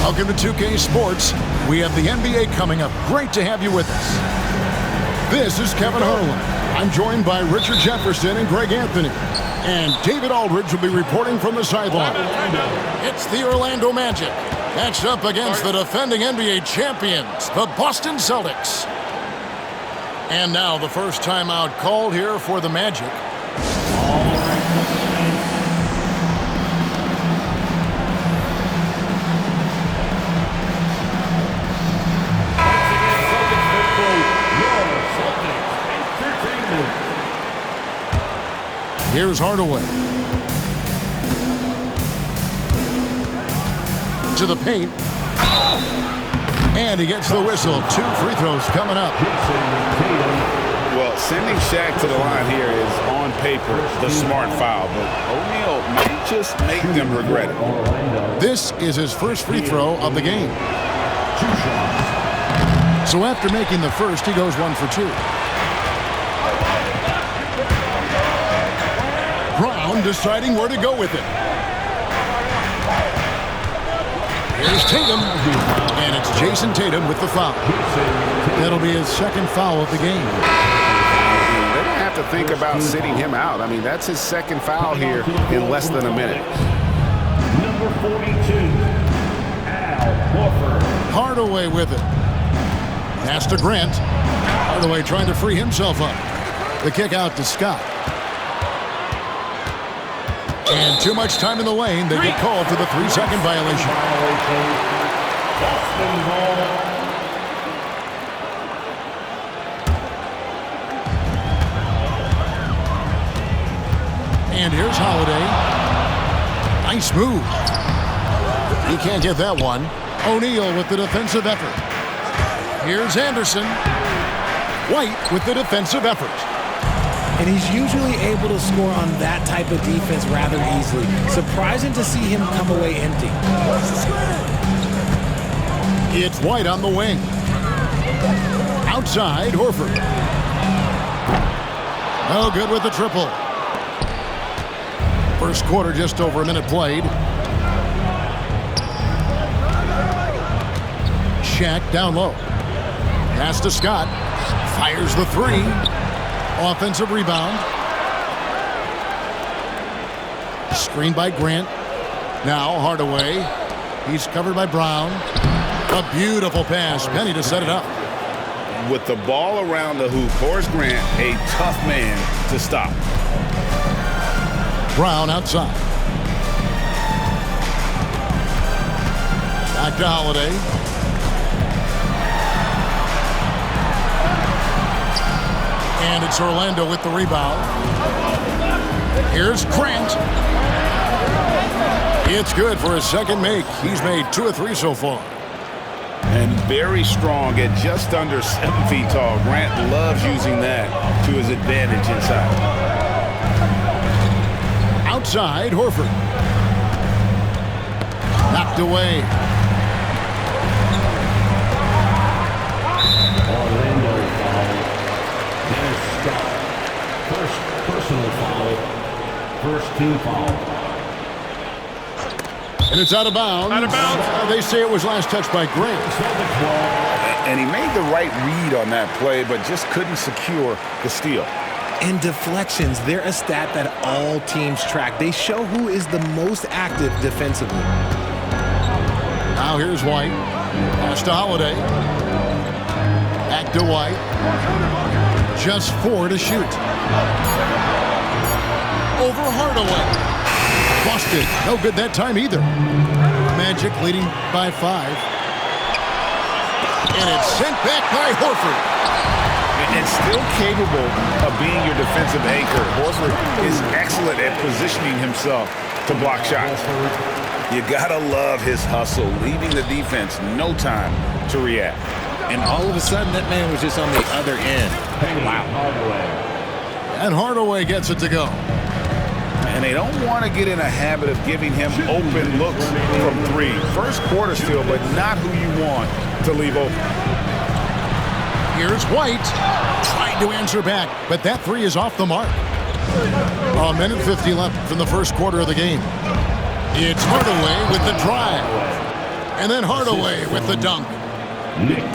Welcome to 2K Sports. We have the NBA coming up. Great to have you with us. This is Kevin Harlan. I'm joined by Richard Jefferson and Greg Anthony. And David Aldridge will be reporting from the sideline. It's the Orlando Magic matched up against the defending NBA champions, the Boston Celtics. And now the first timeout called here for the Magic. Here's Hardaway. To the paint. And he gets the whistle. 2 free throws coming up. Well, sending Shaq to the line here is on paper the smart foul, but O'Neal might just make them regret it. This is his first free throw of the game. So after making the first, he goes 1 for 2. Brown deciding where to go with it. Here's Tatum, and it's Jason Tatum with the foul. That'll be his second foul of the game. They don't have to think about sitting him out. I mean, that's his second foul here in less than a minute. Number 42, Al Horford. Hardaway with it. Pass to Grant. Hardaway trying to free himself up. The kick out to Scott. And too much time in the lane. They get called for the 3-second violation. And here's Holiday. Nice move. He can't get that one. O'Neal with the defensive effort. Here's Anderson. White with the defensive effort. And he's usually able to score on that type of defense rather easily. Surprising to see him come away empty. It's White on the wing. Outside, Horford. No good with the triple. First quarter, just over a minute played. Shaq down low. Pass to Scott. Fires the 3. Offensive rebound. Screened by Grant. Now Hardaway. He's covered by Brown. A beautiful pass. Penny to set it up. With the ball around the hoop, Horace Grant, a tough man to stop. Brown outside. Back to Holiday. And it's Orlando with the rebound. Here's Grant. It's good for his second make. He's made 2 or 3 so far. And very strong at just under 7 feet tall. Grant loves using that to his advantage inside. Outside, Horford. Knocked away. Orlando foul. Dennis Scott. First personal foul. First team foul. And it's out of bounds. Out of bounds. They say it was last touched by Grant. And he made the right read on that play, but just couldn't secure the steal. And deflections, they're a stat that all teams track. They show who is the most active defensively. Now here's White. Pass to Holiday. Back to White. Just 4 to shoot. Over Hardaway. Busted. No good that time either. Magic leading by 5. And it's sent back by Horford. And still capable of being your defensive anchor. Horford is excellent at positioning himself to block shots. You gotta love his hustle, leaving the defense no time to react. And all of a sudden, that man was just on the other end. Wow. And Hardaway gets it to go. And they don't want to get in a habit of giving him open looks from 3. First quarter still, but not who you want to leave open. Here's White. Trying to answer back, but that 3 is off the mark. A minute 50 left from the first quarter of the game. It's Hardaway with the drive. And then Hardaway with the dunk.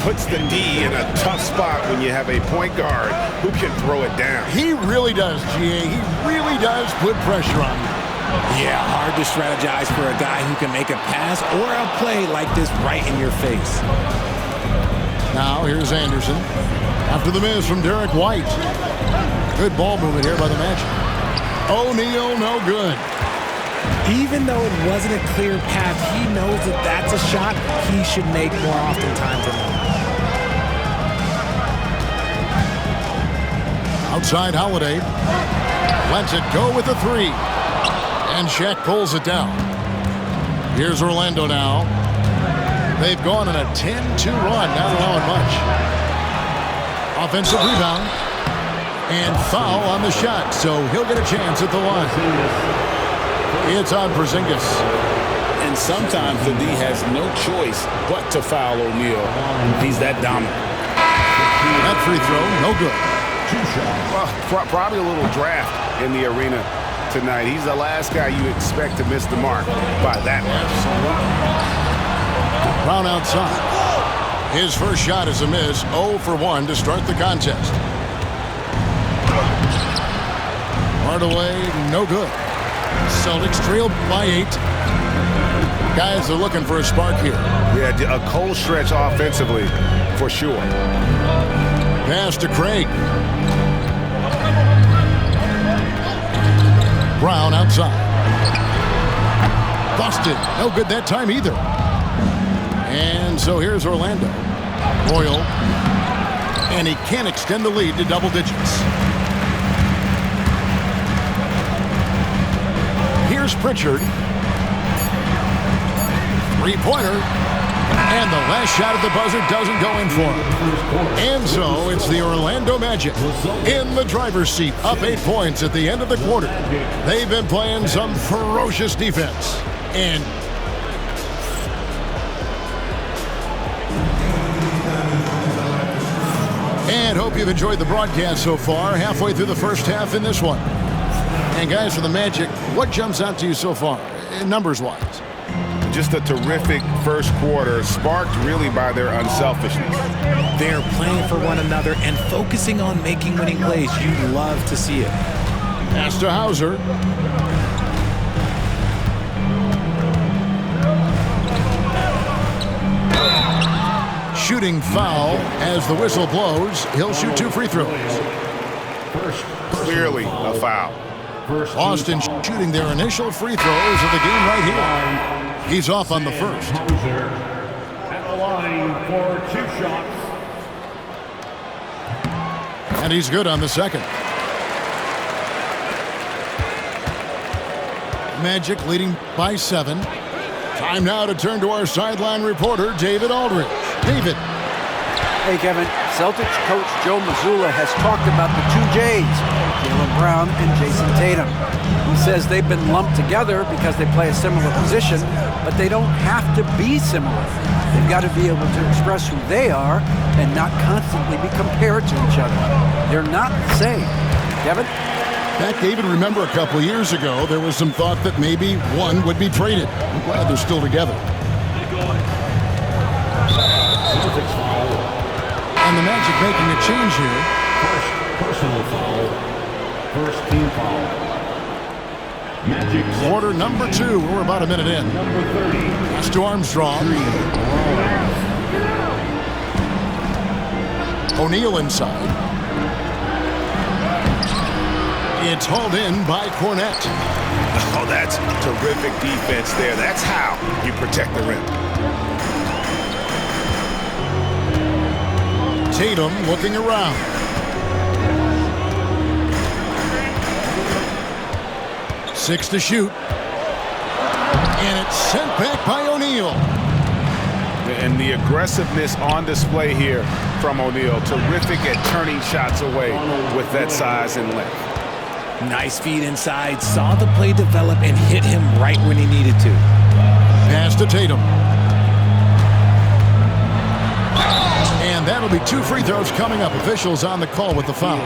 Puts the D in a tough spot when you have a point guard who can throw it down. He really does, GA. He really does put pressure on you. Yeah, hard to strategize for a guy who can make a pass or a play like this right in your face. Now here's Anderson. After the miss from Derek White. Good ball movement here by the Magic. O'Neal, no good. Even though it wasn't a clear path, he knows that that's a shot he should make more often times than not. Outside Holiday. Lets it go with the three. And Shaq pulls it down. Here's Orlando now. They've gone on a 10-2 run, not allowing much. Offensive rebound. And foul on the shot, so he'll get a chance at the line. It's on Porzingis. And sometimes the D has no choice but to foul O'Neal. He's that dominant. That free throw, no good. Well, probably a little draft in the arena tonight. He's the last guy you expect to miss the mark by that much. Brown outside. His first shot is a miss. 0 for 1 to start the contest. Hardaway, no good. Celtics trailed by 8. Guys are looking for a spark here. Yeah, a cold stretch offensively, for sure. Pass to Craig. Brown outside. Busted. No good that time either. And so here's Orlando. Royal. And he can't extend the lead to double digits. Here's Pritchard. Three-pointer. And the last shot at the buzzer doesn't go in for him. And so it's the Orlando Magic in the driver's seat, up 8 points at the end of the quarter. They've been playing some ferocious defense. And hope you've enjoyed the broadcast so far, halfway through the first half in this one. And guys, for the Magic, what jumps out to you so far, numbers-wise? Just a terrific first quarter, sparked really by their unselfishness. They're playing for one another and focusing on making winning plays. You love to see it. Pass to Hauser. Shooting foul as the whistle blows. He'll shoot 2 free throws. Clearly a foul. Boston shooting their initial free throws of the game right here. He's off on the first. At the line for 2 shots. And he's good on the second. Magic leading by 7. Time now to turn to our sideline reporter, David Aldridge. David. Hey, Kevin. Celtics coach Joe Mazzulla has talked about the 2 J's, Jaylen Brown and Jason Tatum. He says they've been lumped together because they play a similar position, but they don't have to be similar. They've got to be able to express who they are and not constantly be compared to each other. They're not the same. Kevin? Back, David, remember a couple years ago, there was some thought that maybe one would be traded. I'm glad they're still together. And the Magic making a change here. First personal foul. First team foul. Magic. Quarter number 2. We're about a minute in. Number 30. Pass to Armstrong. O'Neal inside. It's hauled in by Cornette. Oh, that's terrific defense there. That's how you protect the rim. Tatum looking around. Six to shoot. And it's sent back by O'Neal. And the aggressiveness on display here from O'Neal. Terrific at turning shots away with that size and length. Nice feed inside, saw the play develop and hit him right when he needed to. Pass to Tatum. And that'll be 2 free throws coming up. Officials on the call with the foul.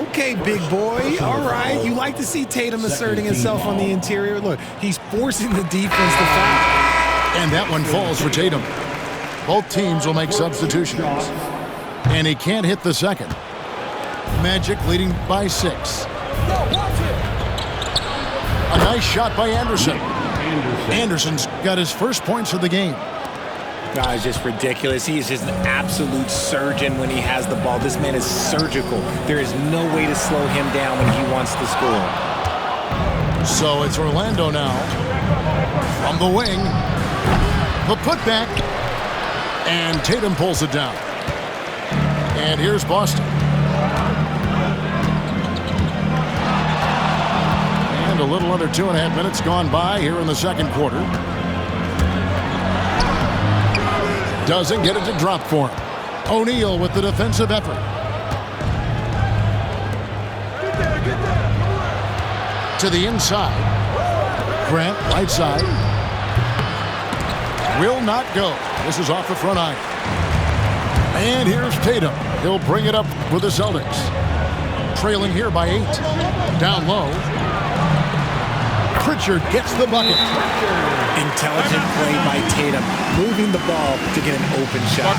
Okay, big boy. All right. You like to see Tatum asserting himself on the interior. Look, he's forcing the defense to foul. And that one falls for Tatum. Both teams will make substitutions. And he can't hit the second. Magic leading by 6. A nice shot by Anderson. Anderson's got his first points of the game. No, it's just ridiculous. He is just an absolute surgeon when he has the ball. This man is surgical. There is no way to slow him down when he wants to score. So it's Orlando now. From the wing. The putback. And Tatum pulls it down. And here's Boston. And a little under 2.5 minutes gone by here in the second quarter. Doesn't get it to drop for him. O'Neal with the defensive effort. To the inside. Grant, right side. Will not go. This is off the front iron. And here's Tatum. He'll bring it up with the Celtics. Trailing here by 8. Down low. Pritchard gets the bucket. Intelligent play by Tatum, moving the ball to get an open shot.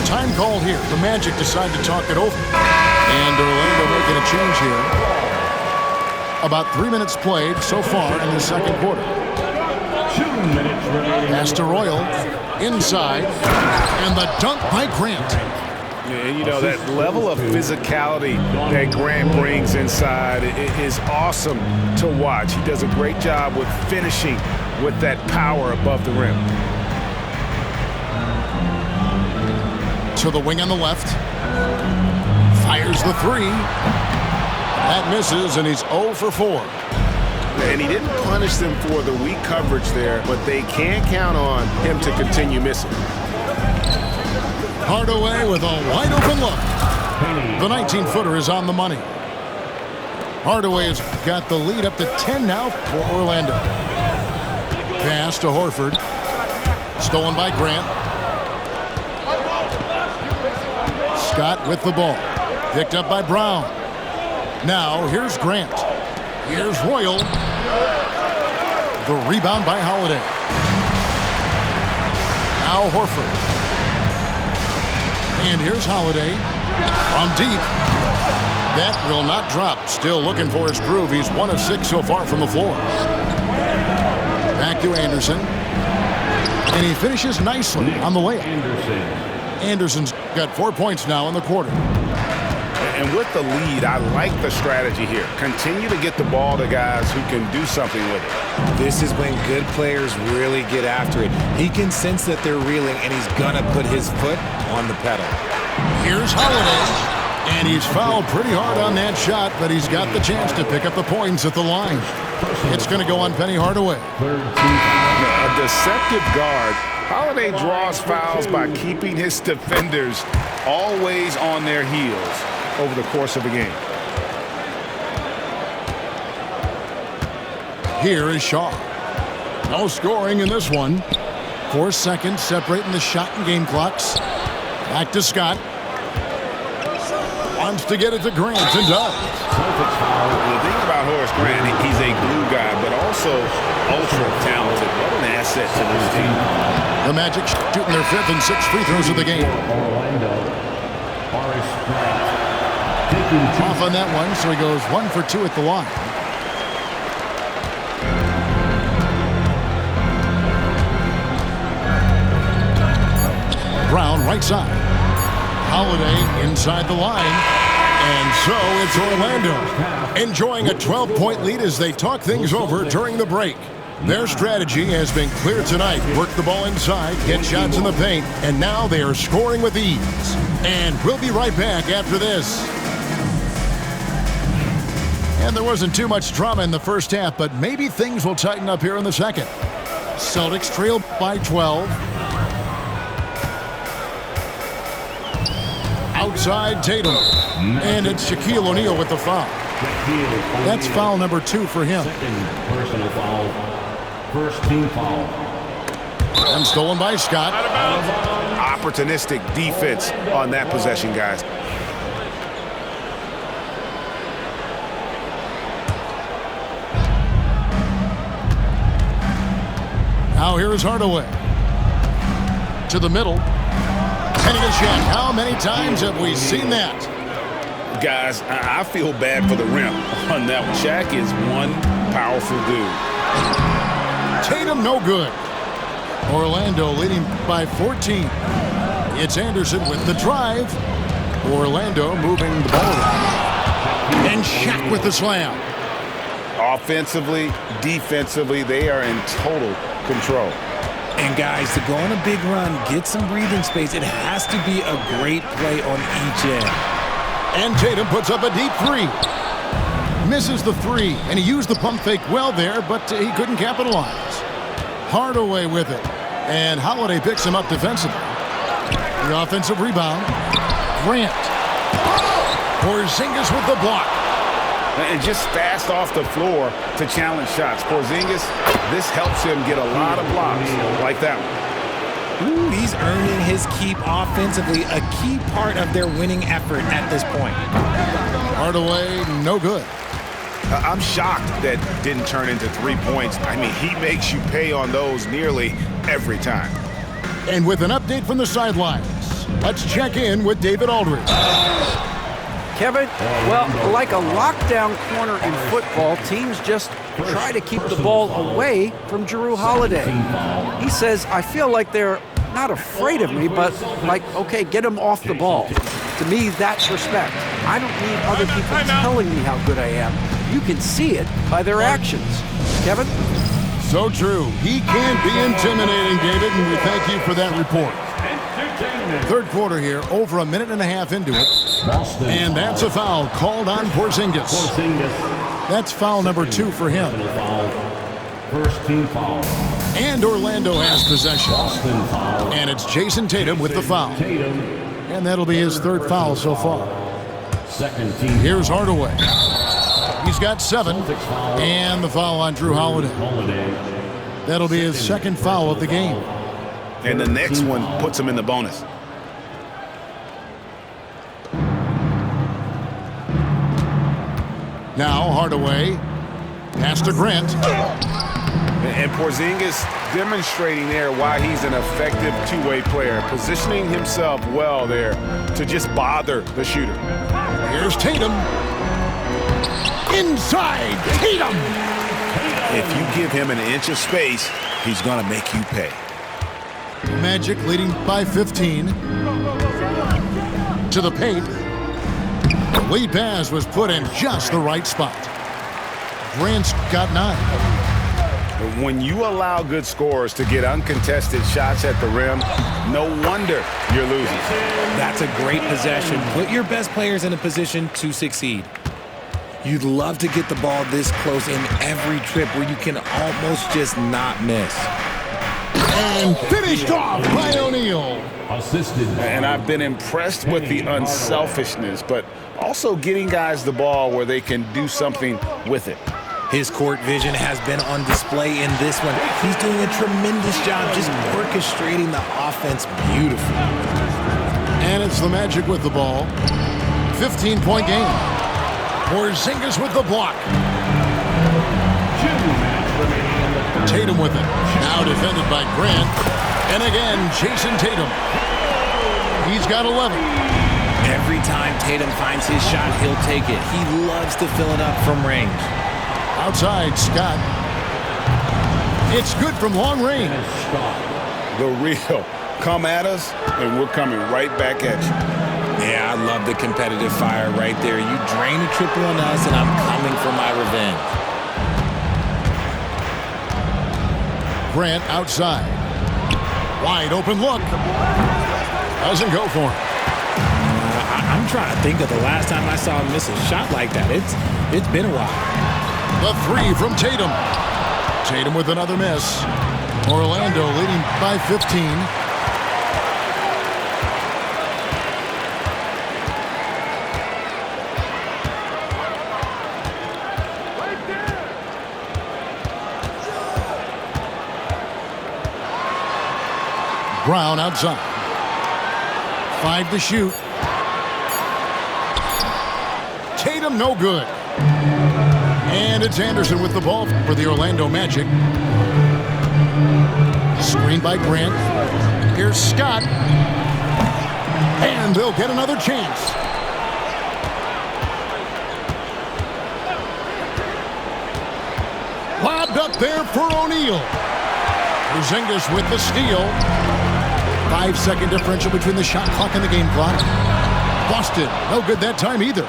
Time called here. The Magic decide to talk it over. And Orlando making a change here. About 3 minutes played so far in the second quarter. 2 minutes remaining. Pass to Royal. Inside. And the dunk by Grant. And you know, that level of physicality that Grant brings inside is awesome to watch. He does a great job with finishing with that power above the rim. To the wing on the left. Fires the 3. That misses, and he's 0 for 4. And he didn't punish them for the weak coverage there, but they can't count on him to continue missing. Hardaway with a wide open look. The 19-footer is on the money. Hardaway has got the lead up to 10 now for Orlando. Pass to Horford. Stolen by Grant. Scott with the ball. Picked up by Brown. Now here's Grant. Here's Royal. The rebound by Holiday. Now Horford. And here's Holiday from deep. That will not drop. Still looking for his groove. He's 1 of 6 so far from the floor. Back to Anderson. And he finishes nicely on the layup. Anderson's got 4 points now in the quarter. And with the lead, I like the strategy here. Continue to get the ball to guys who can do something with it. This is when good players really get after it. He can sense that they're reeling, and he's going to put his foot on the pedal. Here's Holiday. And he's fouled pretty hard on that shot, but he's got the chance to pick up the points at the line. It's going to go on Penny Hardaway. A deceptive guard. Holiday draws fouls by keeping his defenders always on their heels over the course of the game. Here is Shaw. No scoring in this one. 4 seconds separating the shot and game clocks. Back to Scott. Wants to get it to Grant and does. The thing about Horace Grant, he's a glue guy, but also ultra talented. What an asset to this team. The Magic shooting their 5th and 6th free throws of the game. Orlando. Horace Grant. Off on that one, so he goes 1 for 2 at the line. Brown right side. Holiday inside the line. And so it's Orlando enjoying a 12-point lead as they talk things over during the break. Their strategy has been clear tonight. Work the ball inside, get shots in the paint, and now they are scoring with ease. And we'll be right back after this. And there wasn't too much drama in the first half, but maybe things will tighten up here in the second. Celtics trail by 12. Outside Tatum. And it's Shaquille O'Neal with the foul. That's foul number 2 for him. Second personal foul. First team foul. And stolen by Scott. Opportunistic defense on that possession, guys. Now here is Hardaway. To the middle. Penny to Shaq. How many times have we seen that? Guys, I feel bad for the rim on that one. Shaq is one powerful dude. Tatum no good. Orlando leading by 14. It's Anderson with the drive. Orlando moving the ball around. And Shaq with the slam. Offensively, defensively, they are in total control. And guys, to go on a big run, get some breathing space, it has to be a great play on each end. And Tatum puts up a deep three. Misses the three, and he used the pump fake well there, but he couldn't capitalize. Hardaway with it. And Holiday picks him up defensively. The offensive rebound. Grant. Porzingis with the block. And just fast off the floor to challenge shots. Porzingis, this helps him get a lot of blocks like that one. Ooh, he's earning his keep offensively, a key part of their winning effort at this point. Hardaway, no good. I'm shocked that didn't turn into 3 points. I mean, he makes you pay on those nearly every time. And with an update from the sidelines, let's check in with David Aldridge. Kevin, well, like a lockdown corner in football, teams just try to keep the ball away from Jrue Holiday. He says, I feel like they're not afraid of me, but like, okay, get him off the ball. To me, that's respect. I don't need other people telling me how good I am. You can see it by their actions. Kevin? So true. He can be intimidating, David, and we thank you for that report. Third quarter here, over a minute and a half into it. And that's a foul called on Porzingis. That's foul number 2 for him. First team foul. And Orlando has possession. And it's Jason Tatum with the foul. And that'll be his third foul so far. Second team. Here's Hardaway. He's got 7. And the foul on Jrue Holiday. That'll be his second foul of the game. And the next one puts him in the bonus. Now Hardaway. Pass to Grant. And Porzingis demonstrating there why he's an effective two-way player, positioning himself well there to just bother the shooter. Here's Tatum. Inside, Tatum! If you give him an inch of space, he's going to make you pay. Magic leading by 15. To the paint. The lead pass was put in just the right spot. Grant's got 9. When you allow good scorers to get uncontested shots at the rim, no wonder you're losing. That's a great possession. Put your best players in a position to succeed. You'd love to get the ball this close in every trip where you can almost just not miss. And finished off by O'Neal. Assisted. And I've been impressed with the unselfishness, but also getting guys the ball where they can do something with it. His court vision has been on display in this one. He's doing a tremendous job just orchestrating the offense beautifully. And it's the Magic with the ball. 15-point game. Porzingis with the block. Tatum with it. Now defended by Grant. And again, Jason Tatum. He's got 11. Every time Tatum finds his shot, he'll take it. He loves to fill it up from range. Outside, Scott. It's good from long range. The real. Come at us, and we're coming right back at you. Yeah, I love the competitive fire right there. You drain a triple on us, and I'm coming for my revenge. Grant outside. Wide open look. Doesn't go for him. I'm trying to think of the last time I saw him miss a shot like that. It's been a while. The 3 from Tatum. Tatum with another miss. Orlando leading by 15. Brown outside. 5 to shoot. Tatum no good. And it's Anderson with the ball for the Orlando Magic. Screen by Grant. Here's Scott. And they'll get another chance. Lobbed up there for O'Neal. Porzingis with the steal. 5-second differential between the shot clock and the game clock. Busted. No good that time either.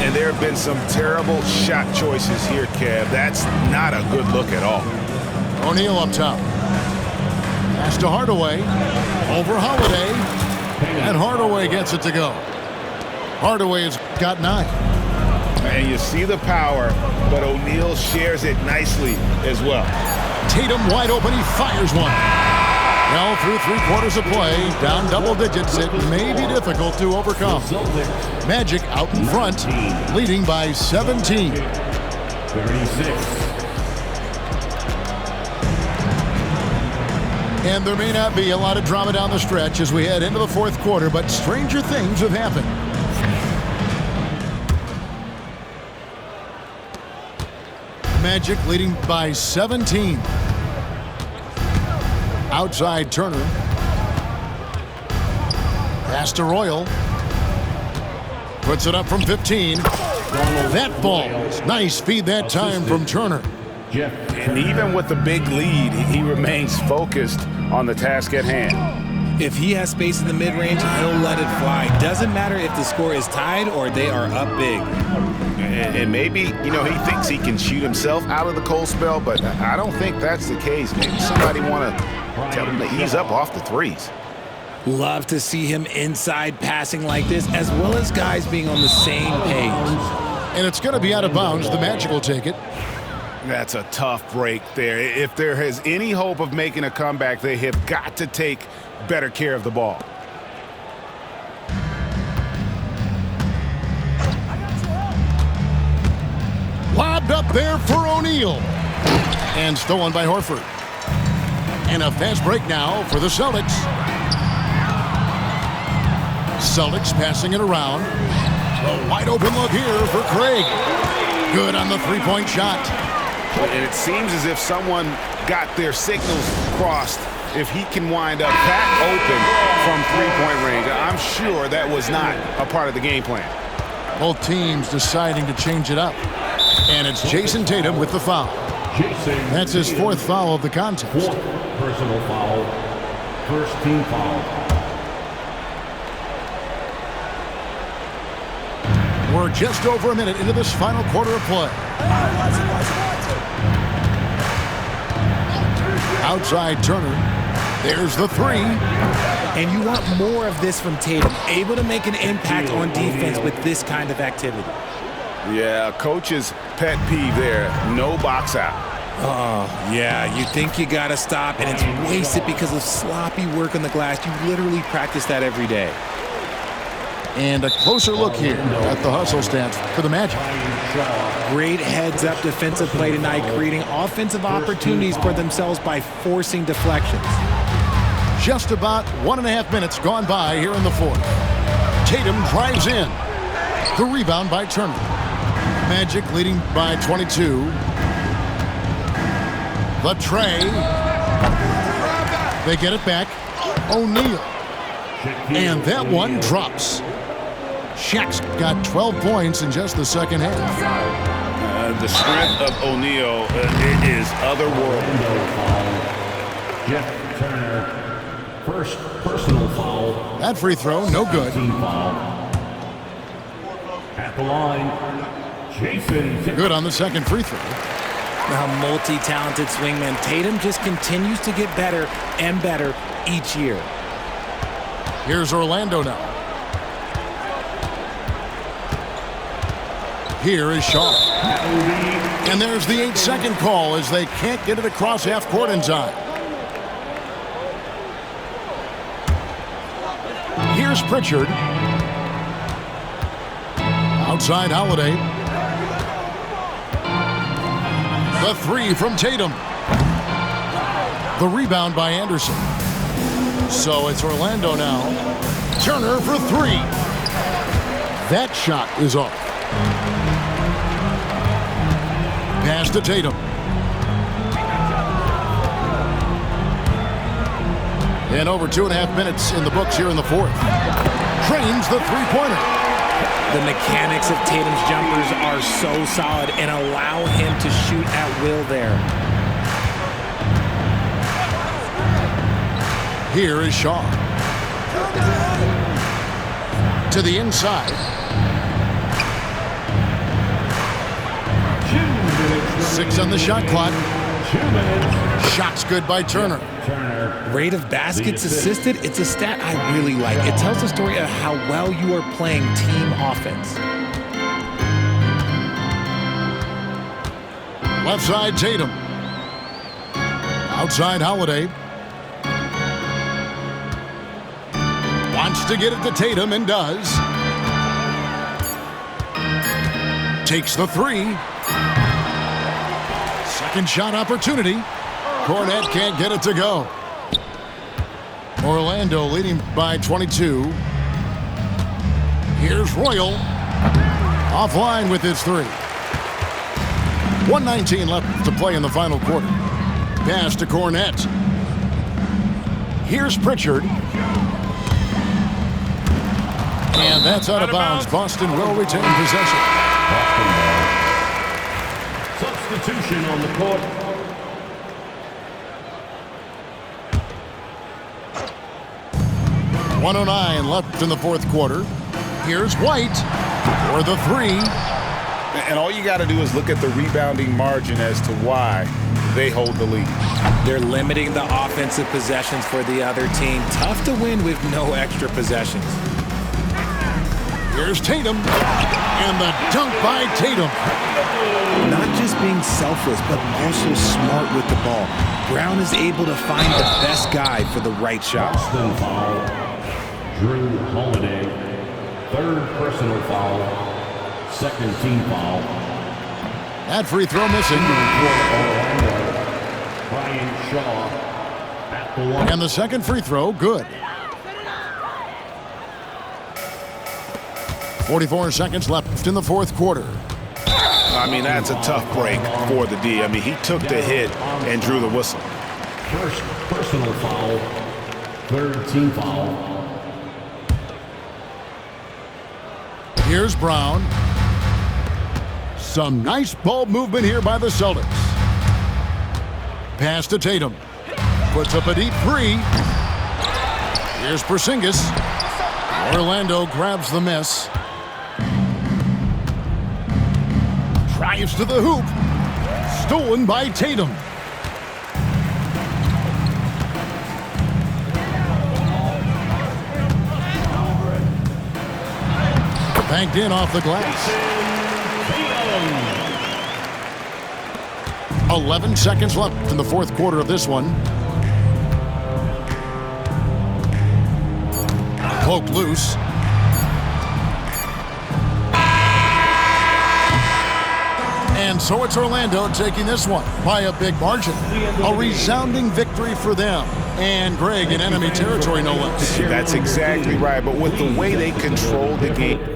And there have been some terrible shot choices here, Kev. That's not a good look at all. O'Neal up top. Pass to Hardaway. Over Holiday. And Hardaway gets it to go. Hardaway has got 9. And you see the power, but O'Neal shares it nicely as well. Tatum wide open. He fires one. Well, through 3/4 of play, down double digits, it may be difficult to overcome. Magic out in front, leading by 17. 36. And there may not be a lot of drama down the stretch as we head into the 4th quarter, but stranger things have happened. Magic leading by 17. Outside Turner. Pass to Royal. Puts it up from 15. That ball. Nice feed that time from Turner. And even with the big lead, he remains focused on the task at hand. If he has space in the mid-range, he'll let it fly. Doesn't matter if the score is tied or they are up big. And maybe, he thinks he can shoot himself out of the cold spell, but I don't think that's the case. Maybe somebody want to tell him to ease up off the threes. Love to see him inside passing like this, as well as guys being on the same page. And it's going to be out of bounds. The Magic will take it. That's a tough break there. If there is any hope of making a comeback, they have got to take better care of the ball. Lobbed up there for O'Neal. And stolen by Horford. And a fast break now for the Celtics. Celtics passing it around. A wide open look here for Craig. Good on the three-point shot. And it seems as if someone got their signals crossed. If he can wind up that open from three-point range, I'm sure that was not a part of the game plan. Both teams deciding to change it up. And it's Jason Tatum with the foul. That's his 4th foul of the contest. 4th personal foul. First team foul. We're just over a minute into this final quarter of play. Outside Turner. There's the 3. And you want more of this from Tatum, able to make an impact on defense with this kind of activity. Yeah, coach's pet peeve there. No box out. Oh, yeah, you think you got to stop, and it's wasted because of sloppy work on the glass. You literally practice that every day. And a closer look here at the hustle stats for the Magic. Great heads-up defensive play tonight, creating offensive opportunities for themselves by forcing deflections. Just about 1.5 minutes gone by here in the 4th. Tatum drives in. The rebound by Turner. Magic leading by 22. The tray. They get it back. O'Neal. And that one drops. Shaq's got 12 points in just the second half. The strength of O'Neal it is otherworldly. Jeff Turner, first personal foul. That free throw, no good. Team foul. At the line, Jason. Good on the second free throw. Now, multi-talented swingman, Tatum just continues to get better and better each year. Here's Orlando now. Here is Shaw. And there's the 8-second call as they can't get it across half court in time. Here's Pritchard. Outside Holiday. The 3 from Tatum. The rebound by Anderson. So it's Orlando now. Turner for 3. That shot is off. Pass to Tatum. And over 2.5 minutes in the books here in the fourth. Trains the three-pointer. The mechanics of Tatum's jumpers are so solid and allow him to shoot at will there. Here is Shaw. To the inside. 6 on the shot clock. Shot's good by Turner. Rate of baskets assisted, it's a stat I really like. It tells the story of how well you are playing team offense. Left side, Tatum. Outside, Holiday. Wants to get it to Tatum and does. Takes the three. Second shot opportunity. Cornette can't get it to go. Orlando leading by 22. Here's Royal. Offline with his three. 1:19 left to play in the final quarter. Pass to Cornette. Here's Pritchard. And that's out of bounds. Boston will retain possession. Substitution on the court. .109 left in the fourth quarter. Here's White for the three. And all you got to do is look at the rebounding margin as to why they hold the lead. They're limiting the offensive possessions for the other team. Tough to win with no extra possessions. Here's Tatum. And the dunk by Tatum. Not just being selfless, but also smart with the ball. Brown is able to find the best guy for the right shot. Boston foul. Drew Holiday. Third personal foul. Second team foul. That free throw missing. Brian Shaw at the line. And the second free throw, good. 44 seconds left in the fourth quarter. I mean, that's a tough break for the D. I mean, he took the hit and drew the whistle. First personal foul. Third team foul. Here's Brown. Some nice ball movement here by the Celtics. Pass to Tatum. Puts up a deep three. Here's Porzingis. Orlando grabs the miss. Drives to the hoop. Stolen by Tatum. Banked in off the glass. 11 seconds left in the fourth quarter of this one. Poked loose. And so it's Orlando taking this one by a big margin. A resounding victory for them. And Greg in enemy territory, no less. That's exactly right. But with the way they control the game,